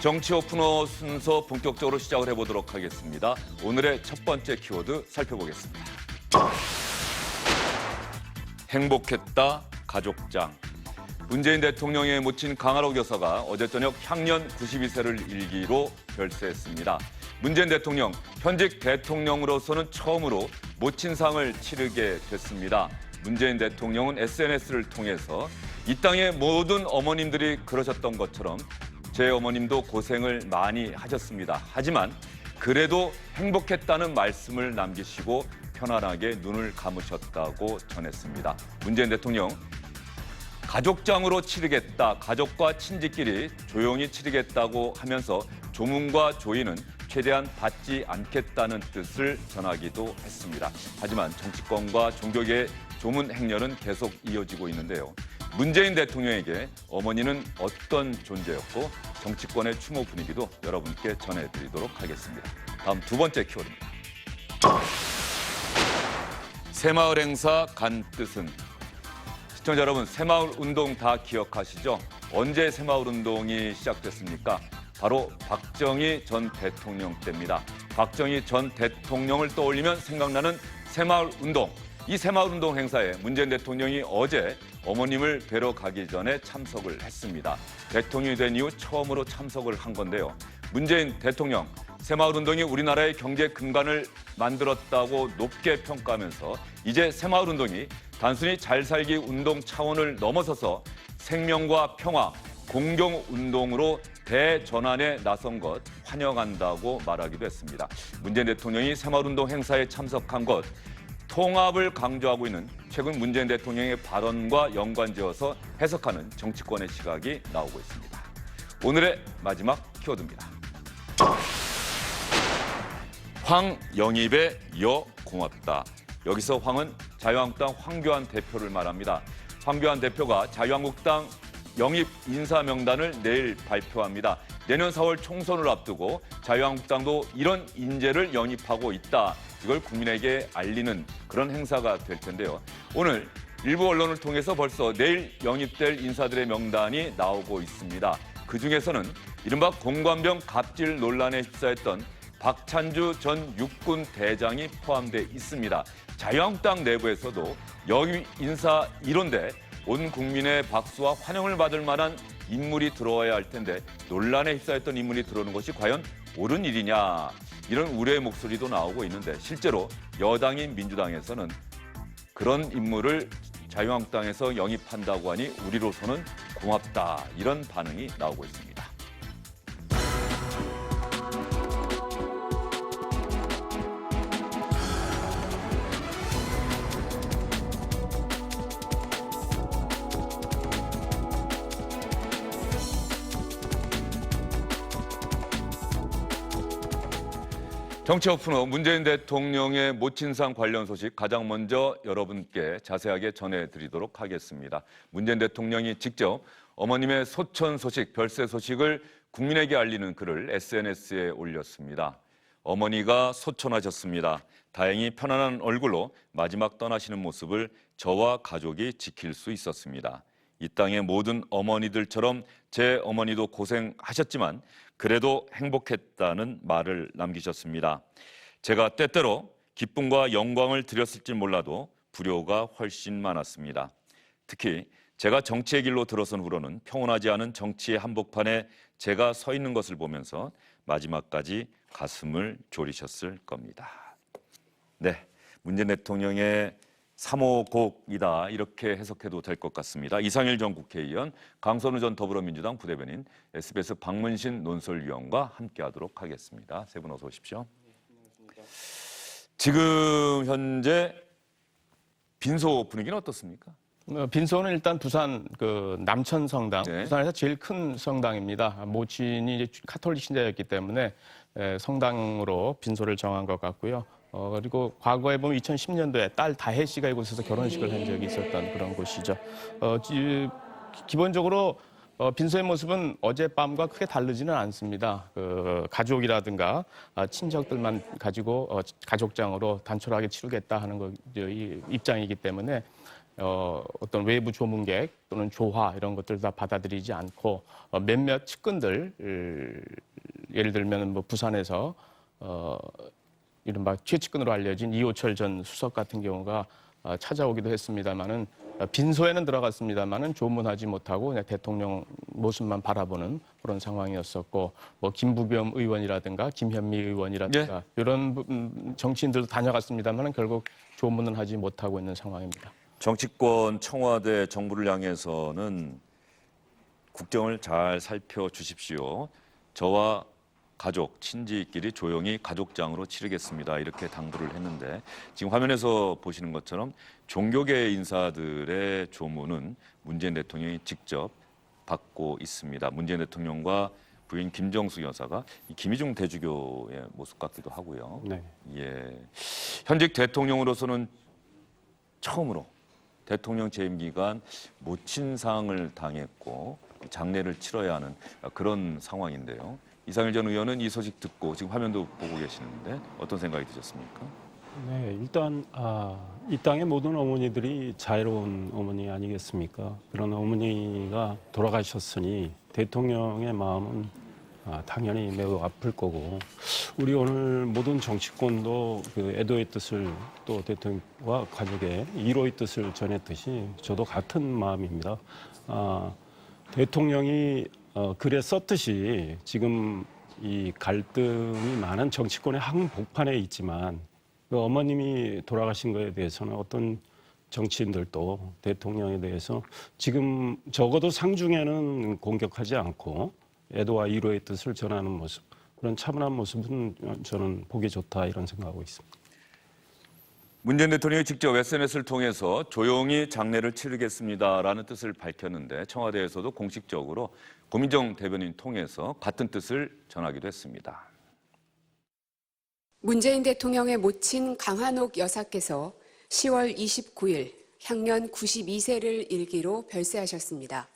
정치 오프너 순서 본격적으로 시작을 해보도록 하겠습니다. 오늘의 첫 번째 키워드 살펴보겠습니다. 행복했다 가족장. 문재인 대통령의 모친 강하록 여사가 어제 저녁 향년 92세를 일기로 별세했습니다. 문재인 대통령, 현직 대통령으로서는 처음으로 모친상을 치르게 됐습니다. 문재인 대통령은 SNS를 통해서 이 땅의 모든 어머님들이 그러셨던 것처럼 제 어머님도 고생을 많이 하셨습니다. 하지만 그래도 행복했다는 말씀을 남기시고 편안하게 눈을 감으셨다고 전했습니다. 문재인 대통령, 가족장으로 치르겠다, 가족과 친지끼리 조용히 치르겠다고 하면서 조문과 조의는 최대한 받지 않겠다는 뜻을 전하기도 했습니다. 하지만 정치권과 종교계의 조문 행렬은 계속 이어지고 있는데요. 문재인 대통령에게 어머니는 어떤 존재였고 정치권의 추모 분위기도 여러분께 전해드리도록 하겠습니다. 다음 두 번째 키워드입니다. 새마을 행사 간 뜻은? 시청자 여러분, 새마을 운동 다 기억하시죠? 언제 새마을 운동이 시작됐습니까? 바로 박정희 전 대통령 때입니다. 박정희 전 대통령을 떠올리면 생각나는 새마을 운동. 이 새마을 운동 행사에 문재인 대통령이 어제 어머님을 뵈러 가기 전에 참석을 했습니다. 대통령이 된 이후 처음으로 참석을 한 건데요. 문재인 대통령, 새마을 운동이 우리나라의 경제 근간을 만들었다고 높게 평가하면서 이제 새마을 운동이 단순히 잘 살기 운동 차원을 넘어서서 생명과 평화, 공경 운동으로 대전환에 나선 것 환영한다고 말하기도 했습니다. 문재인 대통령이 새마을 운동 행사에 참석한 것, 통합을 강조하고 있는 최근 문재인 대통령의 발언과 연관지어서 해석하는 정치권의 시각이 나오고 있습니다. 오늘의 마지막 키워드입니다. 황영입의 여 고맙다. 여기서 황은 자유한국당 황교안 대표를 말합니다. 황교안 대표가 자유한국당 영입 인사 명단을 내일 발표합니다. 내년 4월 총선을 앞두고 자유한국당도 이런 인재를 영입하고 있다. 이걸 국민에게 알리는 그런 행사가 될 텐데요. 오늘 일부 언론을 통해서 벌써 내일 영입될 인사들의 명단이 나오고 있습니다. 그중에서는 이른바 공관병 갑질 논란에 휩싸였던 박찬주 전 육군 대장이 포함돼 있습니다. 자유한국당 내부에서도 영입 인사 1호인데 온 국민의 박수와 환영을 받을 만한 인물이 들어와야 할 텐데 논란에 휩싸였던 인물이 들어오는 것이 과연 옳은 일이냐, 이런 우려의 목소리도 나오고 있는데 실제로 여당인 민주당에서는 그런 인물을 자유한국당에서 영입한다고 하니 우리로서는 고맙다, 이런 반응이 나오고 있습니다. 정치 오프너 문재인 대통령의 모친상 관련 소식 가장 먼저 여러분께 자세하게 전해드리도록 하겠습니다. 문재인 대통령이 직접 어머님의 소천 소식, 별세 소식을 국민에게 알리는 글을 SNS에 올렸습니다. 어머니가 소천하셨습니다. 다행히 편안한 얼굴로 마지막 떠나시는 모습을 저와 가족이 지킬 수 있었습니다. 이 땅의 모든 어머니들처럼 제 어머니도 고생하셨지만 그래도 행복했다는 말을 남기셨습니다. 제가 때때로 기쁨과 영광을 드렸을지 몰라도 불효가 훨씬 많았습니다. 특히 제가 정치의 길로 들어선 후로는 평온하지 않은 정치의 한복판에 제가 서 있는 것을 보면서 마지막까지 가슴을 졸이셨을 겁니다. 네, 문재인 대통령의 3호 곡이다, 이렇게 해석해도 될 것 같습니다. 이상일 전 국회의원, 강선우 전 더불어민주당 부대변인, SBS 박문신 논설위원과 함께하도록 하겠습니다. 세 분 어서 오십시오. 지금 현재 빈소 분위기는 어떻습니까? 빈소는 일단 부산 남천 성당, 네. 부산에서 제일 큰 성당입니다. 모친이 이제 카톨릭 신자였기 때문에 성당으로 빈소를 정한 것 같고요. 그리고 과거에 보면 2010년도에 딸 다혜 씨가 이곳에서 결혼식을 한 적이 있었던 그런 곳이죠. 기본적으로 빈소의 모습은 어젯밤과 크게 다르지는 않습니다. 가족이라든가 친척들만 가지고 가족장으로 단촐하게 치르겠다 하는 입장이기 때문에 어떤 외부 조문객 또는 조화 이런 것들 다 받아들이지 않고 몇몇 측근들 예를 들면 뭐 부산에서 이른바 최측근으로 알려진 이호철 전 수석 같은 경우가 찾아오기도 했습니다만은 빈소에는 들어갔습니다만은 조문하지 못하고 그냥 대통령 모습만 바라보는 그런 상황이었었고 뭐 김부겸 의원이라든가 김현미 의원이라든가 이런 정치인들도 다녀갔습니다만은 결국 조문은 하지 못하고 있는 상황입니다. 정치권, 청와대, 정부를 향해서는 국정을 잘 살펴주십시오. 저와 가족, 친지끼리 조용히 가족장으로 치르겠습니다. 이렇게 당부를 했는데 지금 화면에서 보시는 것처럼 종교계 인사들의 조문은 문재인 대통령이 직접 받고 있습니다. 문재인 대통령과 부인 김정숙 여사가 김희중 대주교의 모습 같기도 하고요. 네. 예, 현직 대통령으로서는 처음으로 대통령 재임 기간 모친상을 당했고 장례를 치러야 하는 그런 상황인데요. 이상일 전 의원은 이 소식 듣고 지금 화면도 보고 계시는데 어떤 생각이 드셨습니까? 네, 일단 이 땅의 모든 어머니들이 자애로운 어머니 아니겠습니까? 그런 어머니가 돌아가셨으니 대통령의 마음은 당연히 매우 아플 거고 우리 오늘 모든 정치권도 그 애도의 뜻을 또 대통령과 가족의 위로의 뜻을 전했듯이 저도 같은 마음입니다. 대통령이 글에 썼듯이 지금 이 갈등이 많은 정치권의 한복판에 있지만 그 어머님이 돌아가신 것에 대해서는 어떤 정치인들도 대통령에 대해서 지금 적어도 상중에는 공격하지 않고 애도와 위로의 뜻을 전하는 모습, 그런 차분한 모습은 저는 보기 좋다 이런 생각하고 있습니다. 문재인 대통령이 직접 SNS를 통해서 조용히 장례를 치르겠습니다라는 뜻을 밝혔는데 청와대에서도 공식적으로 고민정 대변인 통해서 같은 뜻을 전하기도 했습니다. 문재인 대통령의 모친 강한옥 여사께서 10월 29일 향년 92세를 일기로 별세하셨습니다.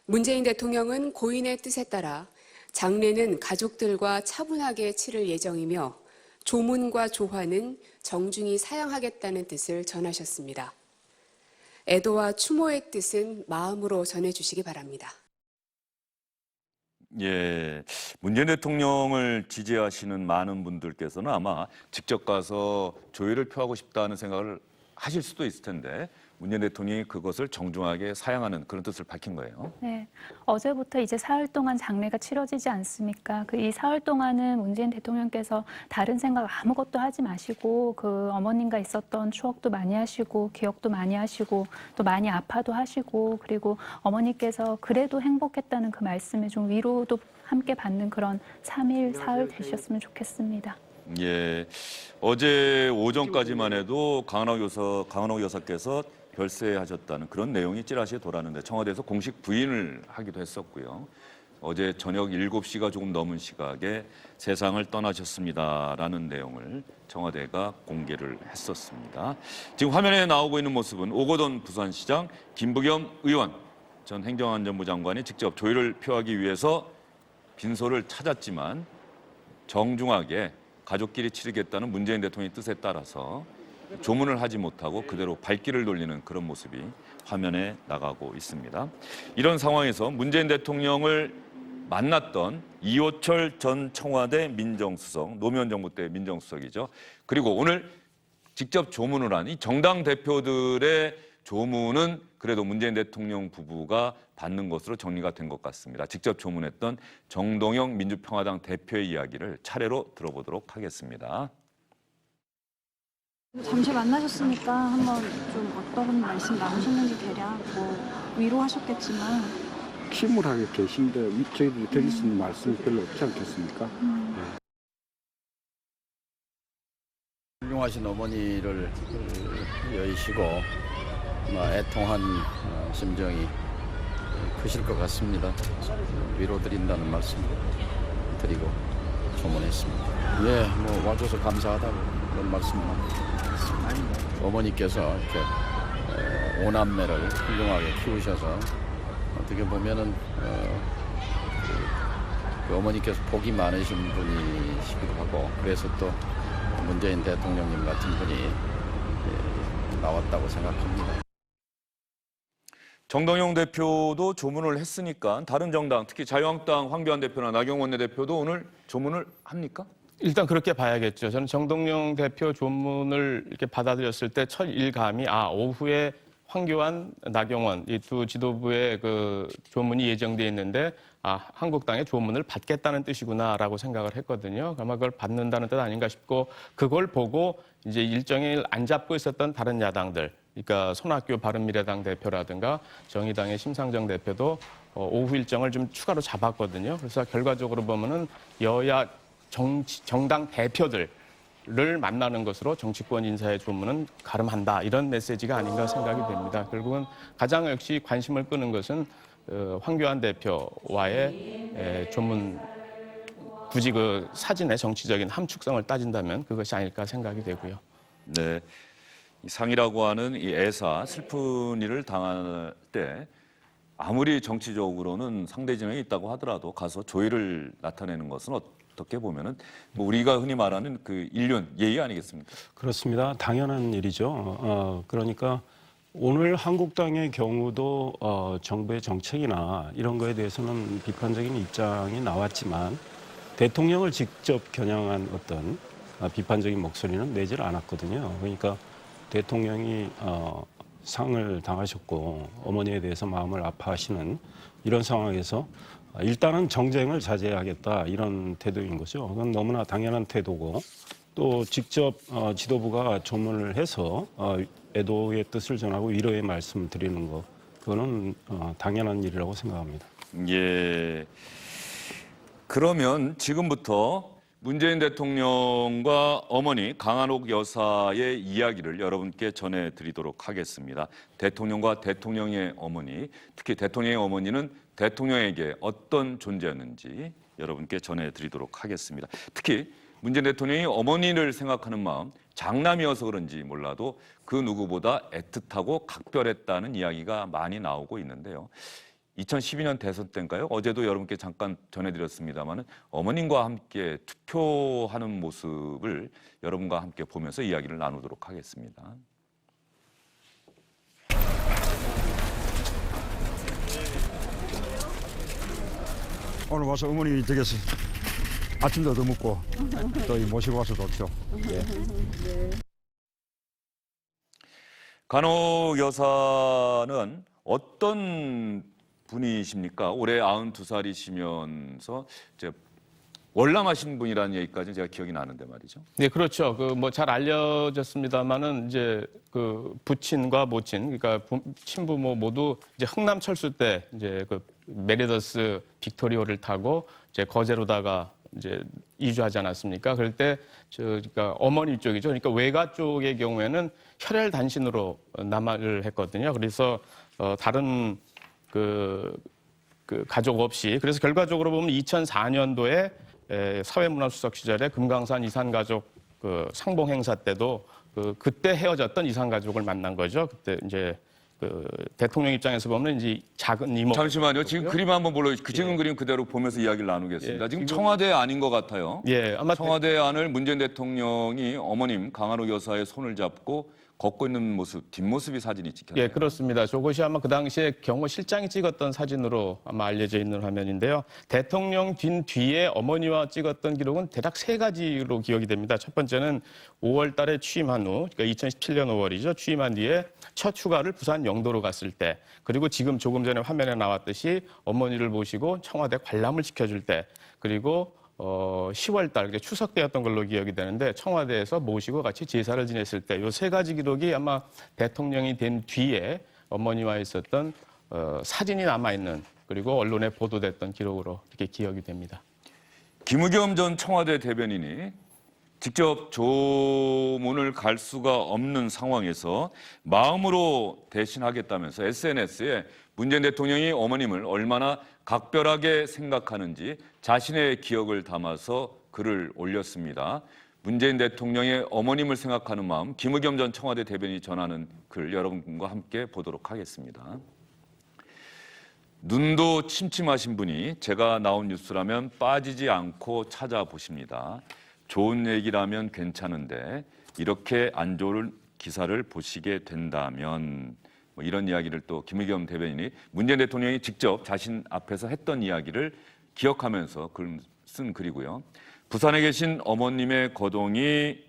문재인 대통령은 고인의 뜻에 따라 장례는 가족들과 차분하게 치를 예정이며 조문과 조화는 정중히 사양하겠다는 뜻을 전하셨습니다. 애도와 추모의 뜻은 마음으로 전해주시기 바랍니다. 예, 문재인 대통령을 지지하시는 많은 분들께서는 아마 직접 가서 조의를 표하고 싶다는 생각을 하실 수도 있을 텐데 문재인 대통령이 그것을 정중하게 사양하는 그런 뜻을 밝힌 거예요. 네, 어제부터 이제 사흘 동안 장례가 치러지지 않습니까? 그 이 사흘 동안은 문재인 대통령께서 다른 생각 아무것도 하지 마시고 그 어머님과 있었던 추억도 많이 하시고 기억도 많이 하시고 또 많이 아파도 하시고 그리고 어머니께서 그래도 행복했다는 그 말씀에 좀 위로도 함께 받는 그런 3일, 사흘 되셨으면 좋겠습니다. 예, 어제 오전까지만 해도 강한옥 여사께서 별세하셨다는 그런 내용이 찌라시에 돌았는데 청와대에서 공식 부인을 하기도 했었고요. 어제 저녁 7시가 조금 넘은 시각에 세상을 떠나셨습니다라는 내용을 청와대가 공개를 했었습니다. 지금 화면에 나오고 있는 모습은 오거돈 부산시장, 김부겸 의원 전 행정안전부 장관이 직접 조의를 표하기 위해서 빈소를 찾았지만 정중하게 가족끼리 치르겠다는 문재인 대통령의 뜻에 따라서 조문을 하지 못하고 그대로 발길을 돌리는 그런 모습이 화면에 나가고 있습니다. 이런 상황에서 문재인 대통령을 만났던 이호철 전 청와대 민정수석, 노무현 정부 때 민정수석이죠. 그리고 오늘 직접 조문을 한 이 정당 대표들의 조문은 그래도 문재인 대통령 부부가 받는 것으로 정리가 된 것 같습니다. 직접 조문했던 정동영 민주평화당 대표의 이야기를 차례로 들어보도록 하겠습니다. 잠시 만나셨으니까 한번 좀 어떤 말씀 나누셨는지 대략 뭐 위로하셨겠지만 침울하게 계신데 저희들이 드릴 수 있는 말씀이 별로 없지 않겠습니까? 훌륭하신 어머니를 여의시고 애통한 심정이 크실 것 같습니다. 위로드린다는 말씀 드리고 조문했습니다. 예, 뭐 와줘서 감사하다고 그런 말씀만 드렸습니다. 어머니께서 이렇게 오남매를 훌륭하게 키우셔서 어떻게 보면은 그 어머니께서 복이 많으신 분이시기도 하고 그래서 또 문재인 대통령님 같은 분이 나왔다고 생각합니다. 정동영 대표도 조문을 했으니까 다른 정당, 특히 자유한국당 황교안 대표나 나경원 대표도 오늘 조문을 합니까? 일단 그렇게 봐야겠죠. 저는 정동영 대표 조문을 이렇게 받아들였을 때 첫 일감이 오후에 황교안, 나경원 이 두 지도부의 그 조문이 예정돼 있는데 한국당의 조문을 받겠다는 뜻이구나라고 생각을 했거든요. 아마 그걸 받는다는 뜻 아닌가 싶고 그걸 보고 이제 일정일 안 잡고 있었던 다른 야당들, 그러니까 손학규 바른미래당 대표라든가 정의당의 심상정 대표도 오후 일정을 좀 추가로 잡았거든요. 그래서 결과적으로 보면은 여야 정당 대표들을 만나는 것으로 정치권 인사의 조문은 가름한다 이런 메시지가 아닌가 생각이 됩니다. 결국은 가장 역시 관심을 끄는 것은 황교안 대표와의 조문, 굳이 그 사진의 정치적인 함축성을 따진다면 그것이 아닐까 생각이 되고요. 네, 이 상이라고 하는 이 애사, 슬픈 일을 당할 때 아무리 정치적으로는 상대 진영이 있다고 하더라도 가서 조의를 나타내는 것은 어떻게 보면은 뭐 우리가 흔히 말하는 그 인륜, 예의 아니겠습니까? 그렇습니다. 당연한 일이죠. 그러니까 오늘 한국당의 경우도 정부의 정책이나 이런 거에 대해서는 비판적인 입장이 나왔지만 대통령을 직접 겨냥한 어떤 비판적인 목소리는 내질 않았거든요. 그러니까 대통령이 상을 당하셨고 어머니에 대해서 마음을 아파하시는 이런 상황에서 일단은 정쟁을 자제하겠다 이런 태도인 거죠. 그건 너무나 당연한 태도고 또 직접 지도부가 조문을 해서 애도의 뜻을 전하고 위로의 말씀을 드리는 거 그거는 당연한 일이라고 생각합니다. 예. 그러면 지금부터 문재인 대통령과 어머니 강한옥 여사의 이야기를 여러분께 전해드리도록 하겠습니다. 대통령과 대통령의 어머니, 특히 대통령의 어머니는 대통령에게 어떤 존재였는지 여러분께 전해드리도록 하겠습니다. 특히 문재인 대통령이 어머니를 생각하는 마음, 장남이어서 그런지 몰라도 그 누구보다 애틋하고 각별했다는 이야기가 많이 나오고 있는데요. 2012년 대선 때인가요? 어제도 여러분께 잠깐 전해드렸습니다만 어머님과 함께 투표하는 모습을 여러분과 함께 보면서 이야기를 나누도록 하겠습니다. 오늘 와서 어머니 댁에서 아침도 얻어 먹고 또 모시고 와서 좋죠. 예. 간혹 여사는 어떤 분이십니까? 올해 92살이시면서 이제 월남하신 분이라는 얘기까지 제가 기억이 나는데 말이죠. 네, 그렇죠. 그 뭐 잘 알려졌습니다만은 이제 그 부친과 모친, 그러니까 친부모 모두 이제 흥남 철수 때 이제 그 메리더스 빅토리오를 타고 이제 거제로다가 이제 이주하지 않았습니까? 그럴 때 그러니까 어머니 쪽이죠. 그러니까 외가 쪽의 경우에는 혈혈 단신으로 남하를 했거든요. 그래서 다른 그 가족 없이, 그래서 결과적으로 보면 2004년도에 사회문화수석 시절에 금강산 이산가족 그 상봉 행사 때도 그때 헤어졌던 이산가족을 만난 거죠. 그때 이제 그 대통령 입장에서 보면 이제 작은 이모. 잠시만요. 지금 그림 한번 볼로 지금 그림 그대로 보면서 이야기를 나누겠습니다. 지금 청와대 안인 것 같아요. 예, 아마 청와대 안을 문재인 대통령이 어머님 강한옥 여사의 손을 잡고 걷고 있는 모습, 뒷모습이 사진이 찍혔네요. 예, 그렇습니다. 저것이 아마 그 당시에 경호실장이 찍었던 사진으로 아마 알려져 있는 화면인데요. 대통령 뒤에 어머니와 찍었던 기록은 대략 3가지로 기억이 됩니다. 첫 번째는 5월 달에 취임한 후, 그러니까 2017년 5월이죠. 취임한 뒤에 첫 휴가를 부산 영도로 갔을 때, 그리고 지금 조금 전에 화면에 나왔듯이 어머니를 모시고 청와대 관람을 시켜줄 때, 그리고 10월 달, 추석 때였던 걸로 기억이 되는데 청와대에서 모시고 같이 제사를 지냈을 때, 이 3가지 기록이 아마 대통령이 된 뒤에 어머니와 있었던 사진이 남아있는, 그리고 언론에 보도됐던 기록으로 이렇게 기억이 됩니다. 김의겸 전 청와대 대변인이 직접 조문을 갈 수가 없는 상황에서 마음으로 대신하겠다면서 SNS에 문재인 대통령이 어머님을 얼마나 각별하게 생각하는지 자신의 기억을 담아서 글을 올렸습니다. 문재인 대통령의 어머님을 생각하는 마음, 김의겸 전 청와대 대변인이 전하는 글 여러분과 함께 보도록 하겠습니다. 눈도 침침하신 분이 제가 나온 뉴스라면 빠지지 않고 찾아보십니다. 좋은 얘기라면 괜찮은데 이렇게 안 좋은 기사를 보시게 된다면 뭐 이런 이야기를 또 김의겸 대변인이 문재인 대통령이 직접 자신 앞에서 했던 이야기를 기억하면서 쓴 글이고요. 부산에 계신 어머님의 거동이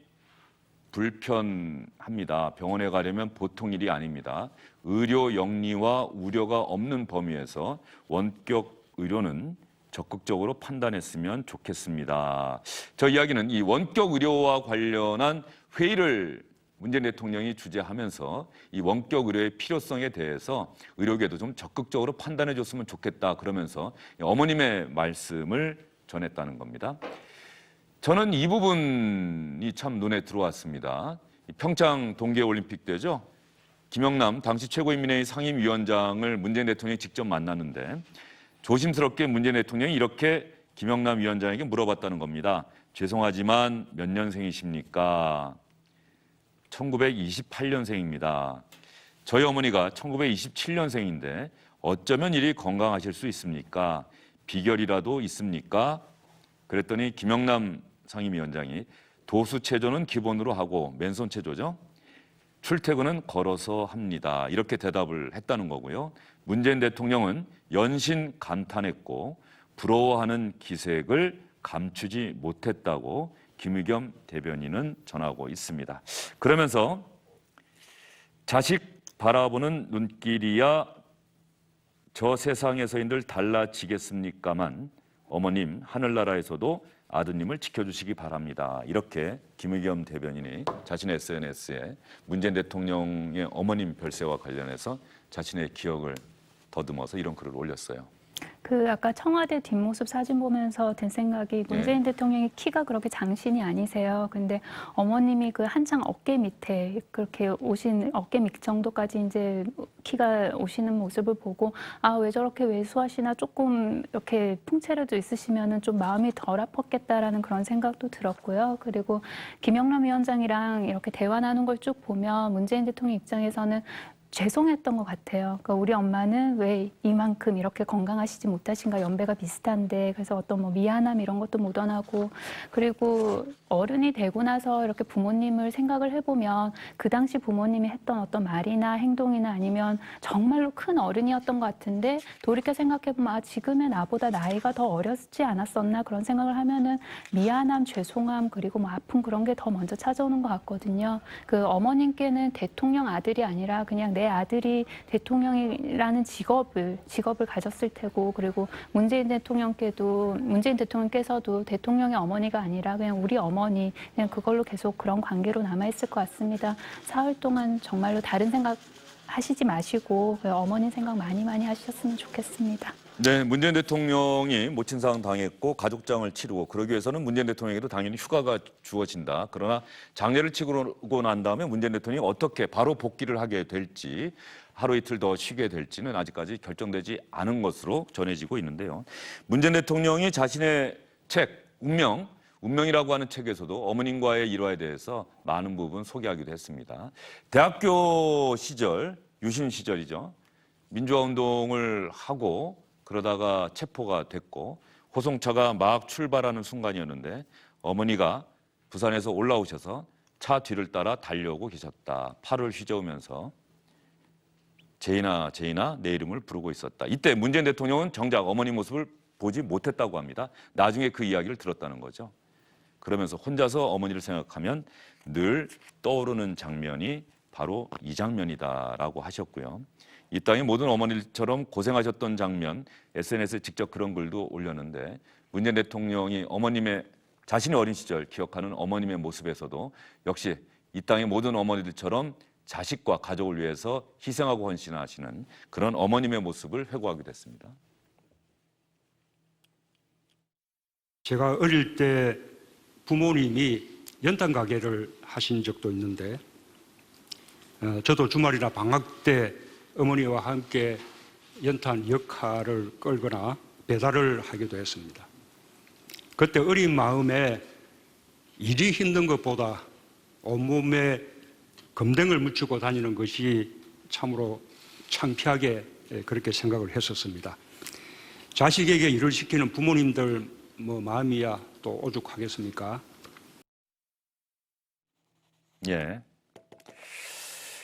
불편합니다. 병원에 가려면 보통 일이 아닙니다. 의료 영리와 우려가 없는 범위에서 원격 의료는 적극적으로 판단했으면 좋겠습니다. 저 이야기는 이 원격 의료와 관련한 회의를 문재인 대통령이 주재하면서 이 원격 의료의 필요성에 대해서 의료계도 좀 적극적으로 판단해 줬으면 좋겠다 그러면서 어머님의 말씀을 전했다는 겁니다. 저는 이 부분이 참 눈에 들어왔습니다. 평창 동계올림픽 때죠. 김영남 당시 최고인민회의 상임위원장을 문재인 대통령이 직접 만났는데 조심스럽게 문재인 대통령이 이렇게 김영남 위원장에게 물어봤다는 겁니다. 죄송하지만 몇 년생이십니까? 1928년생입니다. 저희 어머니가 1927년생인데 어쩌면 이리 건강하실 수 있습니까? 비결이라도 있습니까? 그랬더니 김영남 상임위원장이 도수체조는 기본으로 하고 맨손체조죠. 출퇴근은 걸어서 합니다. 이렇게 대답을 했다는 거고요. 문재인 대통령은 연신 감탄했고 부러워하는 기색을 감추지 못했다고 김의겸 대변인은 전하고 있습니다. 그러면서 자식 바라보는 눈길이야 저 세상에서인들 달라지겠습니까만 어머님 하늘나라에서도 아드님을 지켜주시기 바랍니다. 이렇게 김의겸 대변인이 자신의 SNS에 문재인 대통령의 어머님 별세와 관련해서 자신의 기억을 더듬어서 이런 글을 올렸어요. 그 아까 청와대 뒷모습 사진 보면서 든 생각이 문재인 대통령이 키가 그렇게 장신이 아니세요. 근데 어머님이 그 한창 어깨 밑에 그렇게 오신 어깨 밑 정도까지 이제 키가 오시는 모습을 보고 아, 왜 저렇게 왜소하시나 조금 이렇게 풍채라도 있으시면은 좀 마음이 덜 아팠겠다라는 그런 생각도 들었고요. 그리고 김영남 위원장이랑 이렇게 대화 나눈 걸 쭉 보면 문재인 대통령 입장에서는 죄송했던 것 같아요. 그러니까 우리 엄마는 왜 이만큼 이렇게 건강하시지 못하신가, 연배가 비슷한데 그래서 어떤 뭐 미안함 이런 것도 묻어나고 그리고 어른이 되고 나서 이렇게 부모님을 생각을 해보면 그 당시 부모님이 했던 어떤 말이나 행동이나 아니면 정말로 큰 어른이었던 것 같은데 돌이켜 생각해보면 아, 지금의 나보다 나이가 더 어렸지 않았었나 그런 생각을 하면은 미안함, 죄송함 그리고 뭐 아픔 그런 게 더 먼저 찾아오는 것 같거든요. 그 어머님께는 대통령 아들이 아니라 그냥 내 아들이 대통령이라는 직업을 가졌을 테고 그리고 문재인 대통령께서도 대통령의 어머니가 아니라 그냥 우리 어머니 그냥 그걸로 계속 그런 관계로 남아있을 것 같습니다. 사흘 동안 정말로 다른 생각 하시지 마시고 어머니 생각 많이 하셨으면 좋겠습니다. 네, 문재인 대통령이 모친상 당했고 가족장을 치르고 그러기 위해서는 문재인 대통령에게도 당연히 휴가가 주어진다. 그러나 장례를 치르고 난 다음에 문재인 대통령이 어떻게 바로 복귀를 하게 될지 하루 이틀 더 쉬게 될지는 아직까지 결정되지 않은 것으로 전해지고 있는데요. 문재인 대통령이 자신의 책 운명이라고 하는 책에서도 어머님과의 일화에 대해서 많은 부분 소개하기도 했습니다. 대학교 시절, 유신 시절이죠. 민주화 운동을 하고 그러다가 체포가 됐고 호송차가 막 출발하는 순간이었는데 어머니가 부산에서 올라오셔서 차 뒤를 따라 달려오고 계셨다. 팔을 휘저으면서 제인아 내 이름을 부르고 있었다. 이때 문재인 대통령은 정작 어머니 모습을 보지 못했다고 합니다. 나중에 그 이야기를 들었다는 거죠. 그러면서 혼자서 어머니를 생각하면 늘 떠오르는 장면이 바로 이 장면이다라고 하셨고요. 이 땅의 모든 어머니들처럼 고생하셨던 장면 SNS에 직접 그런 글도 올렸는데 문재인 대통령이 자신의 어린 시절 기억하는 어머님의 모습에서도 역시 이 땅의 모든 어머니들처럼 자식과 가족을 위해서 희생하고 헌신하시는 그런 어머님의 모습을 회고하기도 했습니다. 제가 어릴 때 부모님이 연탄 가게를 하신 적도 있는데 저도 주말이나 방학 때 어머니와 함께 연탄 역할을 끌거나 배달을 하기도 했습니다. 그때 어린 마음에 일이 힘든 것보다 온몸에 검댕을 묻히고 다니는 것이 참으로 창피하게 그렇게 생각을 했었습니다. 자식에게 일을 시키는 부모님들 마음이야 또 오죽하겠습니까? 예.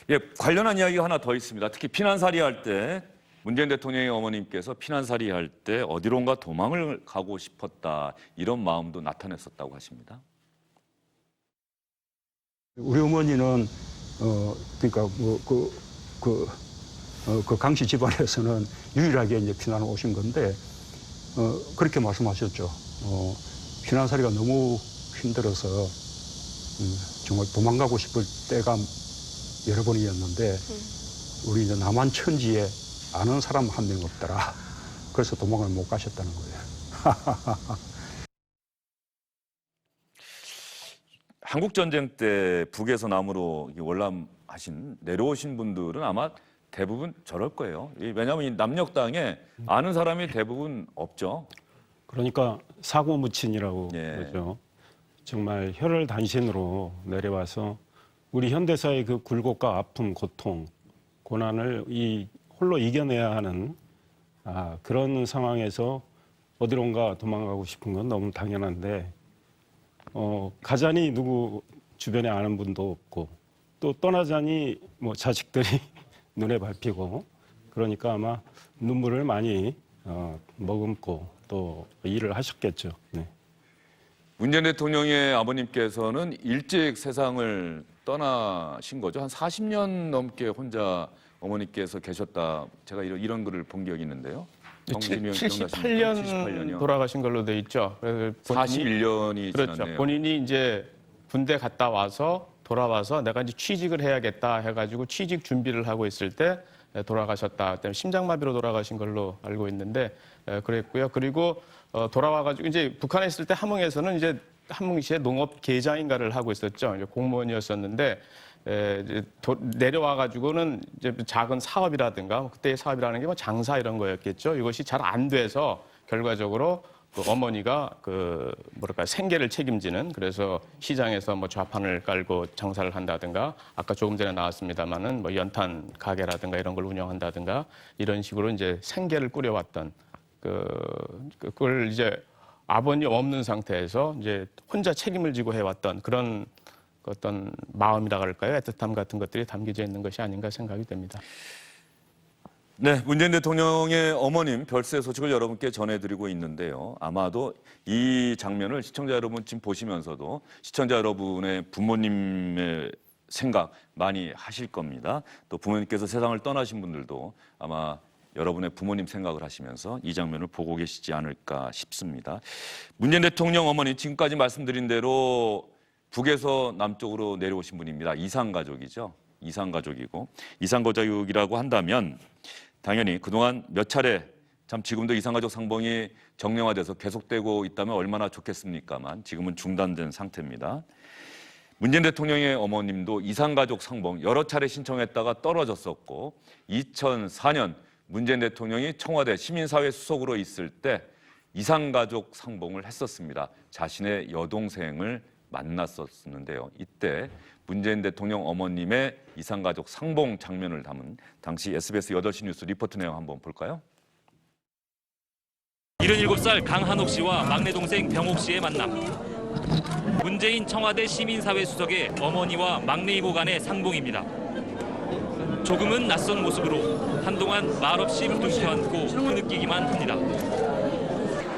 예, 관련한 이야기가 하나 더 있습니다. 특히 피난살이 할 때 문재인 대통령의 어머님께서 피난살이 할 때 어디론가 도망을 가고 싶었다 이런 마음도 나타냈었다고 하십니다. 우리 어머니는 그러니까 그 강씨 집안에서는 유일하게 이제 피난 오신 건데 그렇게 말씀하셨죠. 피난살이가 너무 힘들어서 정말 도망가고 싶을 때가 여러 번이었는데 우리 이제 남한 천지에 아는 사람 한 명 없더라. 그래서 도망을 못 가셨다는 거예요. 한국 전쟁 때 북에서 남으로 월남하신 내려오신 분들은 아마 대부분 저럴 거예요. 왜냐하면 이 남녘 땅에 아는 사람이 대부분 없죠. 그러니까 사고무친이라고 예. 그러죠. 정말 혈혈단신으로 내려와서 우리 현대사의 그 굴곡과 아픔, 고통, 고난을 홀로 이겨내야 하는 그런 상황에서 어디론가 도망가고 싶은 건 너무 당연한데 가자니 누구 주변에 아는 분도 없고 또 떠나자니 뭐 자식들이 눈에 밟히고 그러니까 아마 눈물을 많이 머금고 또 일을 하셨겠죠. 네. 문재인 대통령의 아버님께서는 일찍 세상을 떠나신 거죠. 한 40년 넘게 혼자 어머니께서 계셨다. 제가 이런 글을 본 기억이 있는데요. 78년 돌아가신 걸로 돼 있죠. 41년이 그렇죠. 지났네요. 본인이 이제 군대 갔다 와서 돌아와서 내가 이제 취직을 해야겠다 해가지고 취직 준비를 하고 있을 때 돌아가셨다. 때문에 심장마비로 돌아가신 걸로 알고 있는데 그랬고요. 그리고 돌아와가지고 이제 북한에 있을 때 함흥에서는 이제 함흥시의 농업 계장인가를 하고 있었죠. 이제 공무원이었었는데 내려와가지고는 이제 작은 사업이라든가 그때의 사업이라는 게 뭐 장사 이런 거였겠죠. 이것이 잘 안 돼서 결과적으로 그 어머니가 생계를 책임지는 그래서 시장에서 뭐 좌판을 깔고 장사를 한다든가 아까 조금 전에 나왔습니다만은 뭐 연탄 가게라든가 이런 걸 운영한다든가 이런 식으로 이제 생계를 꾸려왔던 그걸 이제 아버님 없는 상태에서 이제 혼자 책임을 지고 해왔던 그런 어떤 마음이라 그럴까요? 애틋함 같은 것들이 담겨져 있는 것이 아닌가 생각이 됩니다. 네, 문재인 대통령의 어머님 별세 소식을 여러분께 전해드리고 있는데요. 아마도 이 장면을 시청자 여러분 지금 보시면서도 시청자 여러분의 부모님의 생각 많이 하실 겁니다. 또 부모님께서 세상을 떠나신 분들도 아마 여러분의 부모님 생각을 하시면서 이 장면을 보고 계시지 않을까 싶습니다. 문재인 대통령 어머니 지금까지 말씀드린 대로 북에서 남쪽으로 내려오신 분입니다. 이산가족이죠. 이산가족이고 이산가족이라고 한다면 당연히 그동안 몇 차례 참 지금도 이산가족 상봉이 정량화돼서 계속되고 있다면 얼마나 좋겠습니까만 지금은 중단된 상태입니다. 문재인 대통령의 어머님도 이산가족 상봉 여러 차례 신청했다가 떨어졌었고 2004년 문재인 대통령이 청와대 시민사회 수석으로 있을 때 이산가족 상봉을 했었습니다. 자신의 여동생을 만났었는데요. 이때 문재인 대통령 어머님의 이산가족 상봉 장면을 담은 당시 SBS 8시 뉴스 리포트 내용 한번 볼까요? 77살 강한옥 씨와 막내 동생 병옥 씨의 만남. 문재인 청와대 시민사회 수석의 어머니와 막내 이모 간의 상봉입니다. 조금은 낯선 모습으로 한동안 말없이 부둥켜 안고 흐느끼기만 합니다.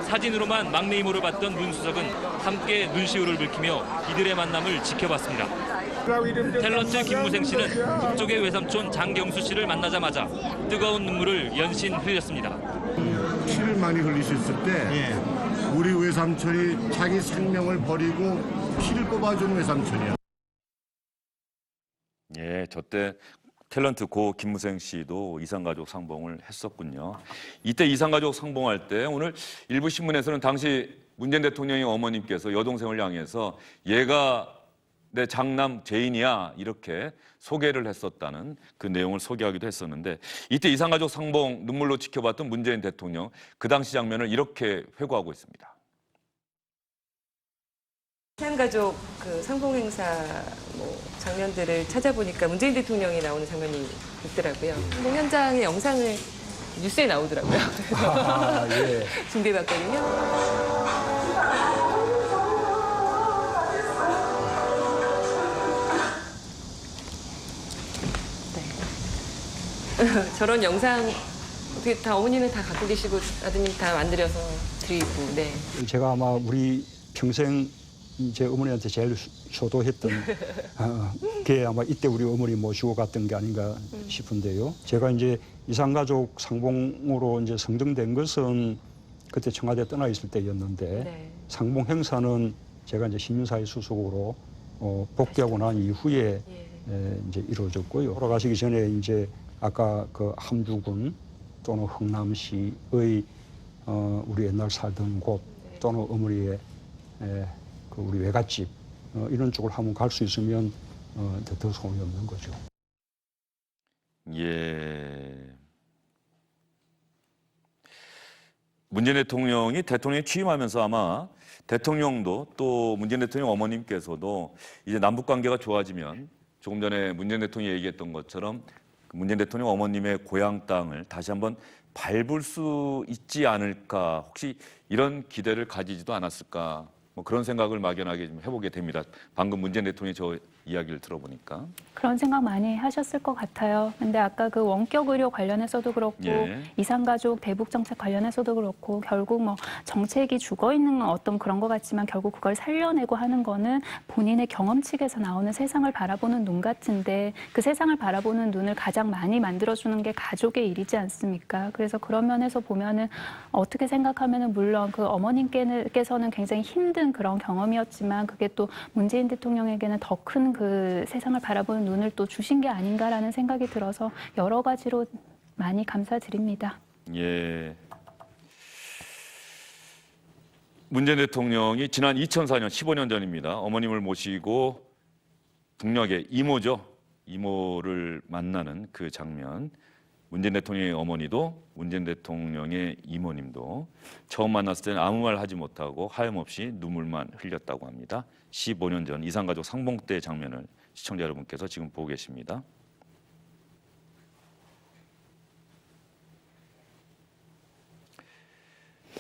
사진으로만 막내 이모를 봤던 문 수석은 함께 눈시울을 붉히며 이들의 만남을 지켜봤습니다. 탤런트 김무생 씨는 북쪽의 외삼촌 장경수 씨를 만나자마자 뜨거운 눈물을 연신 흘렸습니다. 피를 많이 흘리셨을 때 우리 외삼촌이 자기 생명을 버리고 피를 뽑아준 외삼촌이야. 예, 저때 탤런트 고 김무생 씨도 이산가족 상봉을 했었군요. 이때 이산가족 상봉할 때 오늘 일부 신문에서는 당시 문재인 대통령의 어머님께서 여동생을 향해서 얘가 내 장남 제인이야 이렇게 소개를 했었다는 그 내용을 소개하기도 했었는데 이때 이산가족 상봉 눈물로 지켜봤던 문재인 대통령 그 당시 장면을 이렇게 회고하고 있습니다. 이산가족 상봉 행사 장면들을 찾아보니까 문재인 대통령이 나오는 장면이 있더라고요. 상봉 현장의 영상을 뉴스에 나오더라고요. 그래서 준비해봤거든요. 저런 영상 어떻게 다 어머니는 다 갖고 계시고 아드님 다 만들어서 드리고, 네. 제가 아마 우리 평생 제 어머니한테 제일 효도했던 게 아마 이때 우리 어머니 모시고 갔던 게 아닌가 싶은데요. 제가 이제 이산가족 상봉으로 이제 선정된 것은 그때 청와대 떠나 있을 때였는데 네. 상봉 행사는 제가 이제 신윤사회 수석으로 복귀하고 난 이후에 이제 이루어졌고요. 돌아가시기 전에 이제 아까 그 함주군 또는 흥남시의 우리 옛날 살던 곳 또는 어머니의 그 우리 외갓집 이런 쪽을 한번 갈 수 있으면 더 소용이 없는 거죠. 예. 문재인 대통령이 대통령에 취임하면서 아마 대통령도 또 문재인 대통령 어머님께서도 이제 남북 관계가 좋아지면 조금 전에 문재인 대통령이 얘기했던 것처럼 문재인 대통령 어머님의 고향 땅을 다시 한번 밟을 수 있지 않을까, 혹시 이런 기대를 가지지도 않았을까, 뭐 그런 생각을 막연하게 좀 해보게 됩니다. 방금 문재인 대통령이 저 이야기를 들어보니까. 그런 생각 많이 하셨을 것 같아요. 근데 아까 그 원격 의료 관련해서도 그렇고 예. 이산가족 대북 정책 관련해서도 그렇고 결국 뭐 정책이 죽어 있는 어떤 그런 것 같지만 결국 그걸 살려내고 하는 거는 본인의 경험칙에서 나오는 세상을 바라보는 눈 같은데 그 세상을 바라보는 눈을 가장 많이 만들어주는 게 가족의 일이지 않습니까? 그래서 그런 면에서 보면은 어떻게 생각하면은 물론 그 어머님께서는 굉장히 힘든 그런 경험이었지만 그게 또 문재인 대통령에게는 더 큰 그 세상을 바라보는 눈을 또 주신 게 아닌가라는 생각이 들어서 여러 가지로 많이 감사드립니다. 예. 문재인 대통령이 지난 2004년 15년 전입니다. 어머님을 모시고 북녘의 이모죠. 이모를 만나는 그 장면. 문재인 대통령의 어머니도 문재인 대통령의 이모님도 처음 만났을 때는 아무 말 하지 못하고 하염없이 눈물만 흘렸다고 합니다. 15년 전 이산가족 상봉 때 장면을 시청자 여러분께서 지금 보고 계십니다.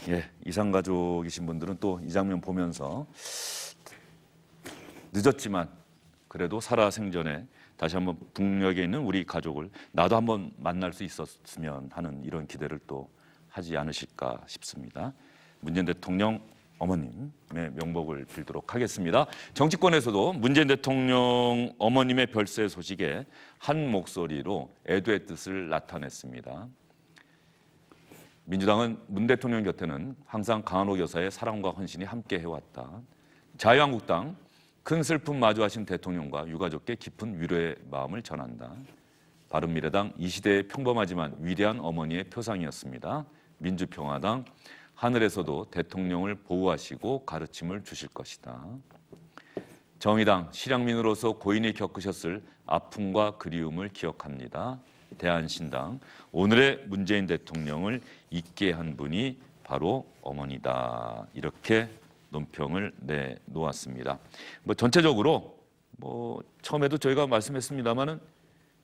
예, 이산가족이신 분들은 또 이 장면 보면서 늦었지만 그래도 살아생전에 다시 한번 북녘에 있는 우리 가족을 나도 한번 만날 수 있었으면 하는 이런 기대를 또 하지 않으실까 싶습니다. 문재인 대통령 어머님의 명복을 빌도록 하겠습니다. 정치권에서도 문재인 대통령 어머님의 별세 소식에 한 목소리로 애도의 뜻을 나타냈습니다. 민주당은 문 대통령 곁에는 항상 강한옥 여사의 사랑과 헌신이 함께 해왔다. 자유한국당 큰 슬픔 마주하신 대통령과 유가족께 깊은 위로의 마음을 전한다. 바른미래당 이 시대의 평범하지만 위대한 어머니의 표상이었습니다. 민주평화당 하늘에서도 대통령을 보호하시고 가르침을 주실 것이다. 정의당 실향민으로서 고인이 겪으셨을 아픔과 그리움을 기억합니다. 대한신당 오늘의 문재인 대통령을 잊게 한 분이 바로 어머니다. 이렇게 논평을 내놓았습니다. 뭐 전체적으로 뭐 처음에도 저희가 말씀했습니다마는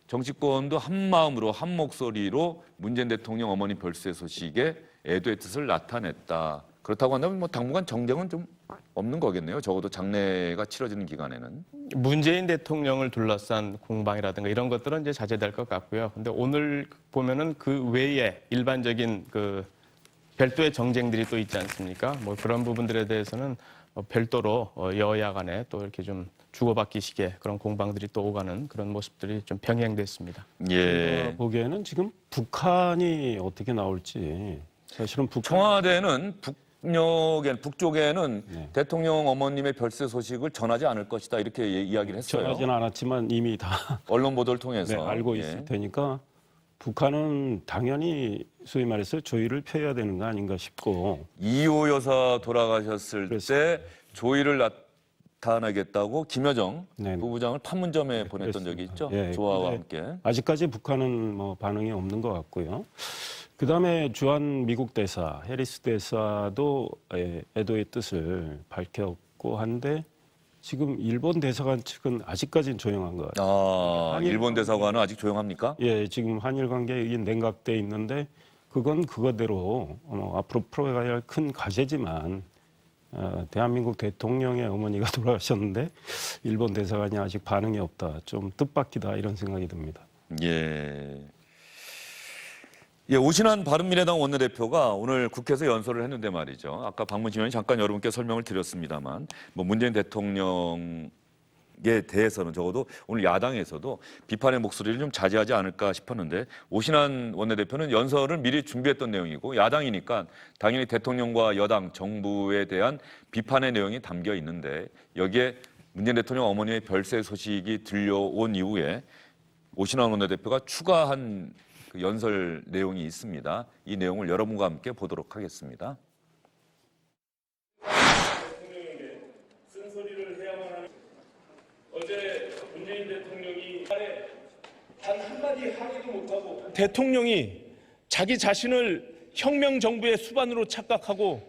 정치권도 한 마음으로 한 목소리로 문재인 대통령 어머니 별세 소식에 애도의 뜻을 나타냈다. 그렇다고 한다면 뭐 당분간 정쟁은 좀 없는 거겠네요. 적어도 장례가 치러지는 기간에는. 문재인 대통령을 둘러싼 공방이라든가 이런 것들은 이제 자제될 것 같고요. 근데 오늘 보면은 그 외에 일반적인 그 별도의 정쟁들이 또 있지 않습니까? 뭐 그런 부분들에 대해서는 별도로 여야 간에 또 이렇게 좀 주고받기식의 그런 공방들이 또 오가는 그런 모습들이 좀 병행됐습니다. 예. 보기에는 지금 북한이 어떻게 나올지 사실은 청와대는 북쪽에는 네. 대통령 어머님의 별세 소식을 전하지 않을 것이다 이렇게 이야기를 했어요. 전하지는 않았지만 이미 다 언론 보도를 통해서 네, 알고 있을 테니까 북한은 당연히 소위 말해서 조의를 펴야 되는 거 아닌가 싶고 이호 여사 돌아가셨을 때 조의를 나타내겠다고 김여정 부부장을 판문점에 보냈던 적이 있죠. 예, 조화와 함께. 아직까지 북한은 뭐 반응이 없는 것 같고요. 그다음에 주한 미국 대사, 해리스 대사도 애도의 뜻을 밝혔고 한데 지금 일본 대사관 측은 아직까지는 조용한 것 같아요. 일본 대사관은 아직 조용합니까? 예, 지금 한일 관계에 냉각돼 있는데 그건 그거대로 앞으로 풀어가야 할 큰 과제지만 대한민국 대통령의 어머니가 돌아가셨는데 일본 대사관이 아직 반응이 없다. 좀 뜻밖이다 이런 생각이 듭니다. 예. 예, 오신환 바른미래당 원내대표가 오늘 국회에서 연설을 했는데 말이죠. 아까 박문진 의원이 잠깐 여러분께 설명을 드렸습니다만 뭐 문재인 대통령에 대해서는 적어도 오늘 야당에서도 비판의 목소리를 좀 자제하지 않을까 싶었는데 오신환 원내대표는 연설을 미리 준비했던 내용이고 야당이니까 당연히 대통령과 여당, 정부에 대한 비판의 내용이 담겨 있는데 여기에 문재인 대통령 어머니의 별세 소식이 들려온 이후에 오신환 원내대표가 추가한 그 연설 내용이 있습니다. 이 내용을 여러분과 함께 보도록 하겠습니다. 대통령에게 쓴소리를 해야만 하는 어제 문재인 대통령이 단 한마디 하기도 못하고 대통령이 자기 자신을 혁명 정부의 수반으로 착각하고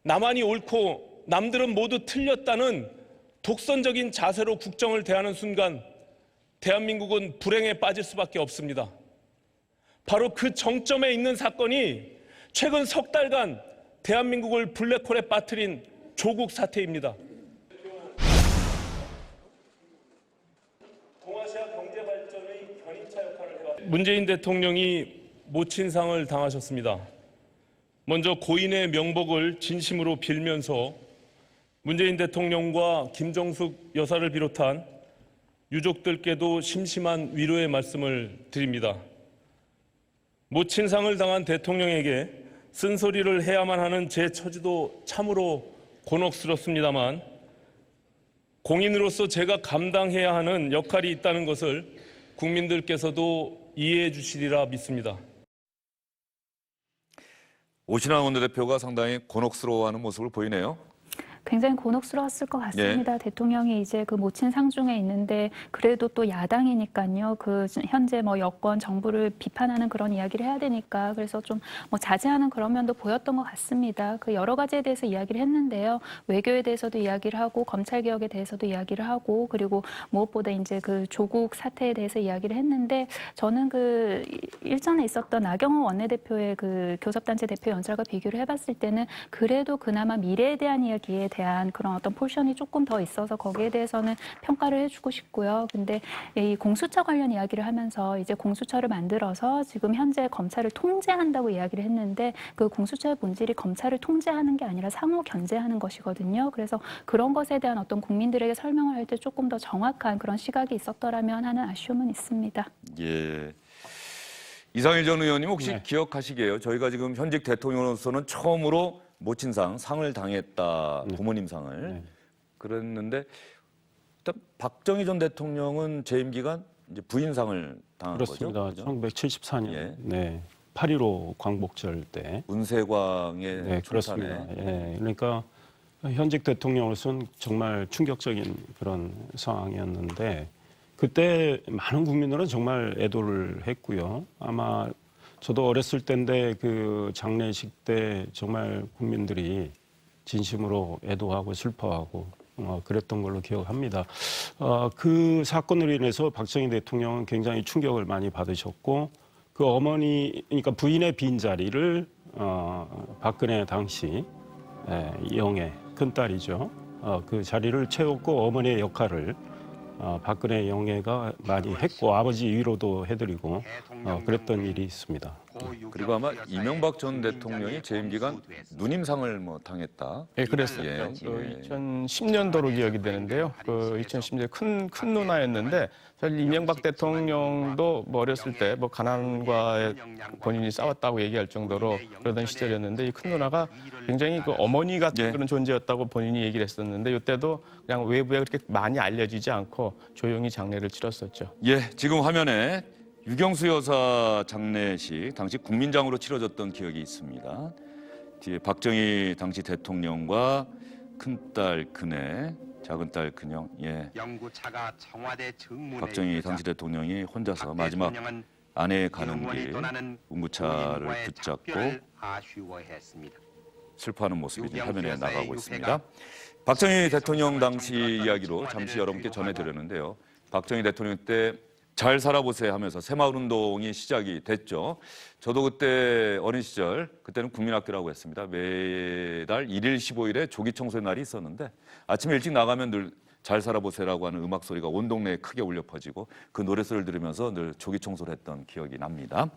나만이 옳고 남들은 모두 틀렸다는 독선적인 자세로 국정을 대하는 순간 대한민국은 불행에 빠질 수밖에 없습니다. 바로 그 정점에 있는 사건이 최근 석 달간 대한민국을 블랙홀에 빠뜨린 조국 사태입니다. 동아시아 경제 발전의 견인차 역할을 해왔습니다. 문재인 대통령이 모친상을 당하셨습니다. 먼저 고인의 명복을 진심으로 빌면서 문재인 대통령과 김정숙 여사를 비롯한 유족들께도 심심한 위로의 말씀을 드립니다. 모친상을 당한 대통령에게 쓴소리를 해야만 하는 제 처지도 참으로 곤혹스럽습니다만 공인으로서 제가 감당해야 하는 역할이 있다는 것을 국민들께서도 이해해 주시리라 믿습니다. 오신환 원내대표가 상당히 곤혹스러워하는 모습을 보이네요. 굉장히 곤혹스러웠을 것 같습니다. 대통령이 이제 그 모친 상중에 있는데 그래도 또 야당이니까요. 그 현재 뭐 여권 정부를 비판하는 그런 이야기를 해야 되니까 그래서 좀 뭐 자제하는 그런 면도 보였던 것 같습니다. 그 여러 가지에 대해서 이야기를 했는데요. 외교에 대해서도 이야기를 하고 검찰 개혁에 대해서도 이야기를 하고 그리고 무엇보다 이제 그 조국 사태에 대해서 이야기를 했는데 저는 그 일전에 있었던 나경원 원내대표의 그 교섭단체 대표 연설과 비교를 해봤을 때는 그래도 그나마 미래에 대한 이야기에 대한 그런 어떤 포션이 조금 더 있어서 거기에 대해서는 평가를 해주고 싶고요. 근데 이 공수처 관련 이야기를 하면서 이제 공수처를 만들어서 지금 현재 검찰을 통제한다고 이야기를 했는데 그 공수처의 본질이 검찰을 통제하는 게 아니라 상호 견제하는 것이거든요. 그래서 그런 것에 대한 어떤 국민들에게 설명을 할 때 조금 더 정확한 그런 시각이 있었더라면 하는 아쉬움은 있습니다. 예. 이상일 전 의원님 혹시 기억하시게요? 저희가 지금 현직 대통령으로서는 처음으로 모친상 상을 당했다. 부모님 상을. 그랬는데 일단 박정희 전 대통령은 재임 기간 이제 부인상을 당한 그렇습니다. 거죠. 1974년. 예. 네. 8.15 광복절 때. 문세광의 네, 출산에. 그렇습니다. 예. 그러니까 현직 대통령으로서는 정말 충격적인 그런 상황이었는데 그때 많은 국민들은 정말 애도를 했고요. 아마 저도 어렸을 때인데 그 장례식 때 정말 국민들이 진심으로 애도하고 슬퍼하고 그랬던 걸로 기억합니다. 그 사건으로 인해서 박정희 대통령은 굉장히 충격을 많이 받으셨고 그 어머니, 그러니까 부인의 빈자리를 박근혜 당시 영애 큰딸이죠. 그 자리를 채웠고 어머니의 역할을 박근혜 영예가 많이 했고 아버지 위로도 해드리고 그랬던 일이 있습니다. 그리고 아마 이명박 전 대통령이 재임 기간 누님상을 뭐 당했다. 예, 그랬어요. 그 2010년도로 기억이 되는데요. 그 2010년 큰 누나였는데 사실 이명박 대통령도 뭐 어렸을 때 뭐 가난과 본인이 싸웠다고 얘기할 정도로 그러던 시절이었는데 이 큰 누나가 굉장히 그 어머니 같은 그런 존재였다고 본인이 얘기를 했었는데 이때도 그냥 외부에 그렇게 많이 알려지지 않고 조용히 장례를 치렀었죠. 예, 지금 화면에 유경수 여사 장례식 당시 국민장으로 치러졌던 기억이 있습니다. 뒤에 박정희 당시 대통령과 큰딸 큰애, 작은딸 큰형, 박정희 당시 대통령이 혼자서 마지막 아내의 가는 길 운구차를 붙잡고 슬퍼하는 모습이 지금 화면에 나가고 있습니다. 박정희 대통령 당시 이야기로 잠시 여러분께 전해드렸는데요. 박정희 대통령 때 잘 살아보세요 하면서 새마을운동이 시작이 됐죠. 저도 그때 어린 시절 그때는 국민학교라고 했습니다. 매달 1일 15일에 조기청소의 날이 있었는데 아침에 일찍 나가면 늘 잘 살아보세요라고 하는 음악 소리가 온 동네에 크게 울려 퍼지고 그 노래소리를 들으면서 늘 조기 청소를 했던 기억이 납니다.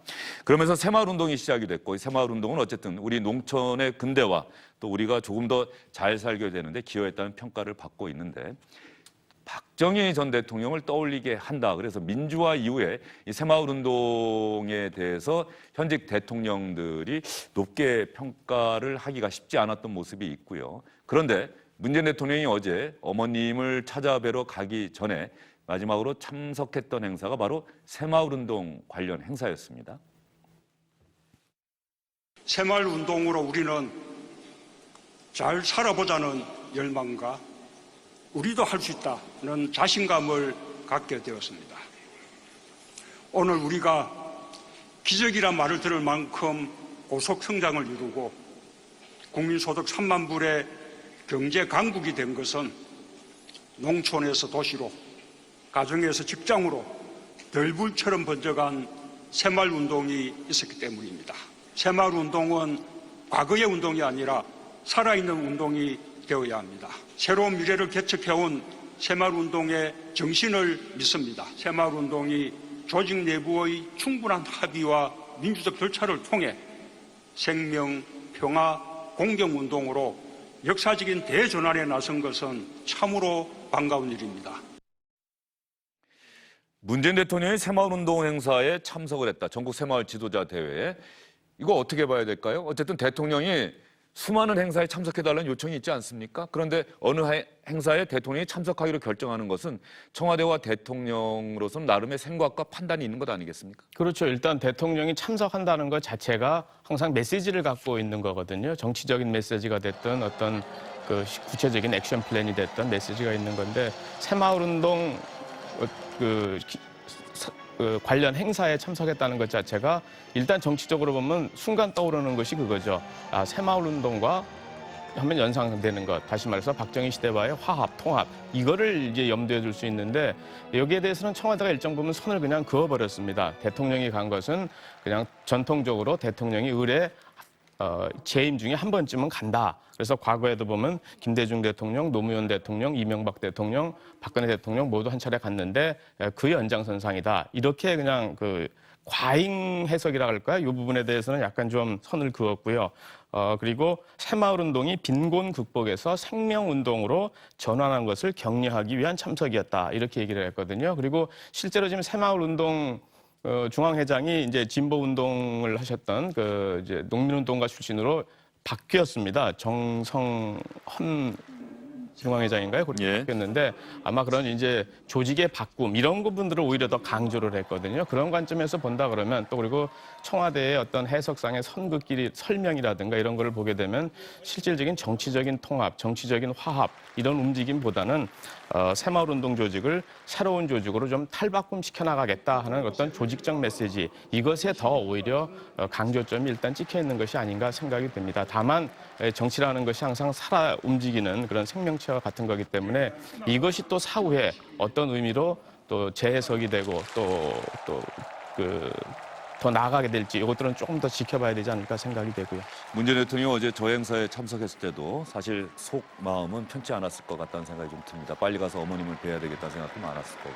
그러면서 새마을 운동이 시작이 됐고 이 새마을 운동은 어쨌든 우리 농촌의 근대화 또 우리가 조금 더 잘 살게 되는데 기여했다는 평가를 받고 있는데 박정희 전 대통령을 떠올리게 한다. 그래서 민주화 이후에 이 새마을 운동에 대해서 현직 대통령들이 높게 평가를 하기가 쉽지 않았던 모습이 있고요. 그런데 문재인 대통령이 어제 어머님을 찾아뵈러 가기 전에 마지막으로 참석했던 행사가 바로 새마을 운동 관련 행사였습니다. 새마을 운동으로 우리는 잘 살아보자는 열망과 우리도 할 수 있다는 자신감을 갖게 되었습니다. 오늘 우리가 기적이란 말을 들을 만큼 고속 성장을 이루고 국민소득 3만 불의 경제 강국이 된 것은 농촌에서 도시로, 가정에서 직장으로 들불처럼 번져간 새마을 운동이 있었기 때문입니다. 새마을 운동은 과거의 운동이 아니라 살아있는 운동이 되어야 합니다. 새로운 미래를 개척해온 새마을 운동의 정신을 믿습니다. 새마을 운동이 조직 내부의 충분한 합의와 민주적 절차를 통해 생명, 평화, 공경 운동으로 역사적인 대전환에 나선 것은 참으로 반가운 일입니다. 문재인 대통령이 새마을 운동 행사에 참석을 했다. 전국 새마을 지도자 대회에. 이거 어떻게 봐야 될까요? 어쨌든 대통령이 수많은 행사에 참석해달라는 요청이 있지 않습니까? 그런데 어느 행사에 대통령이 참석하기로 결정하는 것은 청와대와 대통령으로서는 나름의 생각과 판단이 있는 것 아니겠습니까? 그렇죠. 일단 대통령이 참석한다는 것 자체가 항상 메시지를 갖고 있는 거거든요. 정치적인 메시지가 됐든 어떤 그 구체적인 액션 플랜이 됐든 메시지가 있는 건데 새마을 운동 관련 행사에 참석했다는 것 자체가 일단 정치적으로 보면 순간 떠오르는 것이 그거죠. 아, 새마을 운동과 하면 연상되는 것. 다시 말해서 박정희 시대와의 화합, 통합. 이거를 이제 염두에 둘 수 있는데 여기에 대해서는 청와대가 일정 부분 선을 그냥 그어버렸습니다. 대통령이 간 것은 그냥 전통적으로 대통령이 의례 재임 중에 한 번쯤은 간다. 그래서 과거에도 보면 김대중 대통령, 노무현 대통령, 이명박 대통령, 박근혜 대통령 모두 한 차례 갔는데 그 연장선상이다. 이렇게 그냥 그 과잉 해석이라 할까요? 이 부분에 대해서는 약간 좀 선을 그었고요. 그리고 새마을 운동이 빈곤 극복에서 생명 운동으로 전환한 것을 격려하기 위한 참석이었다. 이렇게 얘기를 했거든요. 그리고 실제로 지금 새마을 운동 중앙회장이 이제 진보 운동을 하셨던 그 이제 농민운동가 출신으로 바뀌었습니다. 정성헌 중앙회장인가요? 그렇게 바뀌었는데 아마 그런 이제 조직의 바꿈 이런 부분들을 오히려 더 강조를 했거든요. 그런 관점에서 본다 그러면 또 그리고 청와대의 어떤 해석상의 선긋기 설명이라든가 이런 거를 보게 되면 실질적인 정치적인 통합, 정치적인 화합 이런 움직임보다는 새마을 운동 조직을 새로운 조직으로 좀 탈바꿈시켜 나가겠다 하는 어떤 조직적 메시지 이것에 더 오히려 강조점이 일단 찍혀 있는 것이 아닌가 생각이 됩니다. 다만 정치라는 것이 항상 살아 움직이는 그런 생명체와 같은 거기 때문에 이것이 또 사후에 어떤 의미로 또 재해석이 되고 더 나아가게 될지 이것들은 조금 더 지켜봐야 되지 않을까 생각이 되고요. 문재인 대통령이 어제 저 행사에 참석했을 때도 사실 속 마음은 편치 않았을 것 같다는 생각이 좀 듭니다. 빨리 가서 어머님을 뵈야 되겠다는 생각도 많았을 거고.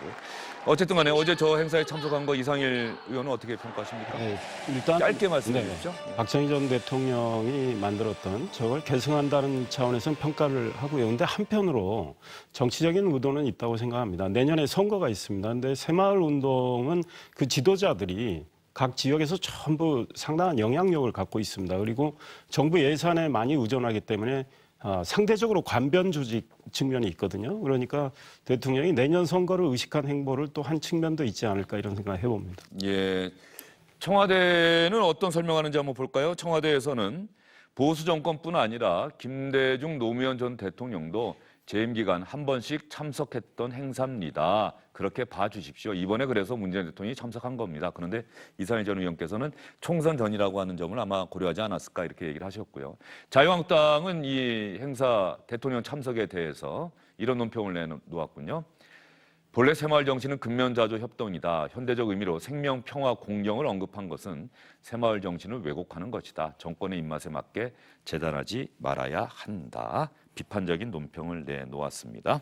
어쨌든 간에 어제 저 행사에 참석한 거 이상일 의원은 어떻게 평가하십니까? 네, 일단 짧게 말씀해 주십시오. 박정희 전 대통령이 만들었던 저걸 계승한다는 차원에서는 평가를 하고요. 그런데 한편으로 정치적인 의도는 있다고 생각합니다. 내년에 선거가 있습니다. 그런데 새마을 운동은 그 지도자들이 각 지역에서 전부 상당한 영향력을 갖고 있습니다. 그리고 정부 예산에 많이 의존하기 때문에 상대적으로 관변 조직 측면이 있거든요. 그러니까 대통령이 내년 선거를 의식한 행보를 또 한 측면도 있지 않을까 이런 생각을 해봅니다. 예, 청와대는 어떤 설명하는지 한번 볼까요? 청와대에서는 보수 정권뿐 아니라 김대중 노무현 전 대통령도 재임 기간 한 번씩 참석했던 행사입니다. 그렇게 봐주십시오. 이번에 그래서 문재인 대통령이 참석한 겁니다. 그런데 이상일 전 의원께서는 총선 전이라고 하는 점을 아마 고려하지 않았을까 이렇게 얘기를 하셨고요. 자유한국당은 이 행사 대통령 참석에 대해서 이런 논평을 내놓았군요. 본래 새마을 정치는 근면자조 협동이다. 현대적 의미로 생명, 평화, 공경을 언급한 것은 새마을 정치를 왜곡하는 것이다. 정권의 입맛에 맞게 재단하지 말아야 한다. 비판적인 논평을 내놓았습니다.